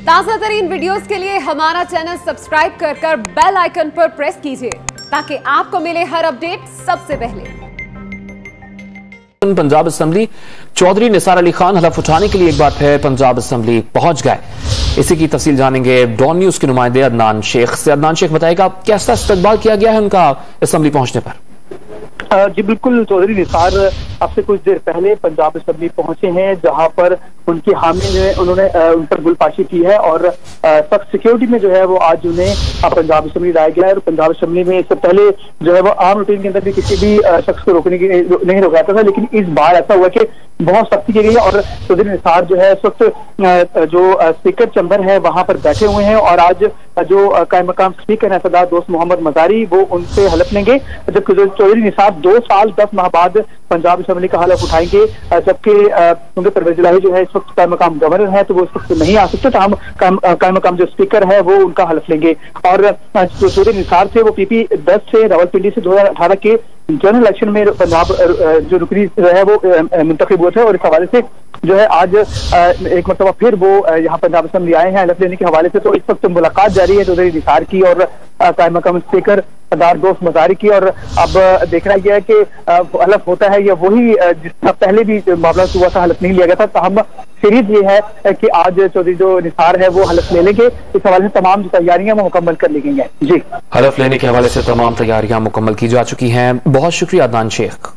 ताजा तरीन वीडियोस के लिए हमारा चैनल सब्सक्राइब कर बेल आइकन पर प्रेस कीजिए ताकि आपको मिले हर अपडेट सबसे पहले। पंजाब असेंबली चौधरी निसार अली खान हलफ उठाने के लिए एक बार फिर पंजाब असेंबली पहुंच गए। इसी की तफसील जानेंगे डॉन न्यूज के नुमाइंदे अदनान शेख से। अदनान शेख बताएगा कैसा इस्तकबाल किया गया है उनका असेंबली पहुंचने पर। जी बिल्कुल, चौधरी निसार अब से कुछ देर पहले पंजाब असेंबली पहुंचे हैं, जहां पर उनकी हामी ने उन्होंने उन पर गुलपाशी की है और सख्त सिक्योरिटी में जो है वो आज उन्हें पंजाब असेंबली लाया गया है। और पंजाब असेंबली में इससे पहले जो है वो आम रूटीन के अंदर भी किसी भी शख्स को रोकने की नहीं रोका जाता था, लेकिन इस बार ऐसा हुआ कि बहुत सख्ती की गई है। और चौधरी निसार जो है इस वक्त जो स्पीकर चैम्बर है वहां पर बैठे हुए हैं और आज जो कायम मकाम स्पीकर है सरदार दोस्त मोहम्मद मजारी वो उनसे हलफ लेंगे, जबकि चौधरी निसार 2 साल 10 माह बाद पंजाब असेंबली का हलफ उठाएंगे। जबकि उनके परवेज इलाही जो है इस वक्त कायम मकाम गवर्नर है तो वो इस वक्त नहीं आ सकते, तो हम कायम मकाम जो स्पीकर है वो उनका हलफ लेंगे। और जो चौधरी निसार थे वो PP 10 से रावलपिंडी से 2018 के जनरल इलेक्शन में पंजाब जो रुकनी जो है वो मुंतखब हुए थे और इस हवाले से जो है आज एक मरतबा फिर वो यहाँ पंजाब असेंबली आए हैं हलफ लेने के हवाले से। तो इस वक्त मुलाकात जारी है चौधरी निसार की और कायम मकाम स्पीकर सरदार दोस्त मजारी की। और अब देखना यह है कि हलफ होता है या वही जिस पहले भी मामला हुआ था हलफ नहीं लिया गया था। तो हम सीरीज ये है कि आज चौधरी जो निसार है वो हलफ ले लेंगे। इस हवाले से तमाम जो तैयारियां वो मुकम्मल कर ली गई हैं। जी, हलफ लेने के हवाले से तमाम तैयारियां मुकम्मल की जा चुकी हैं। बहुत शुक्रिया अदनान शेख।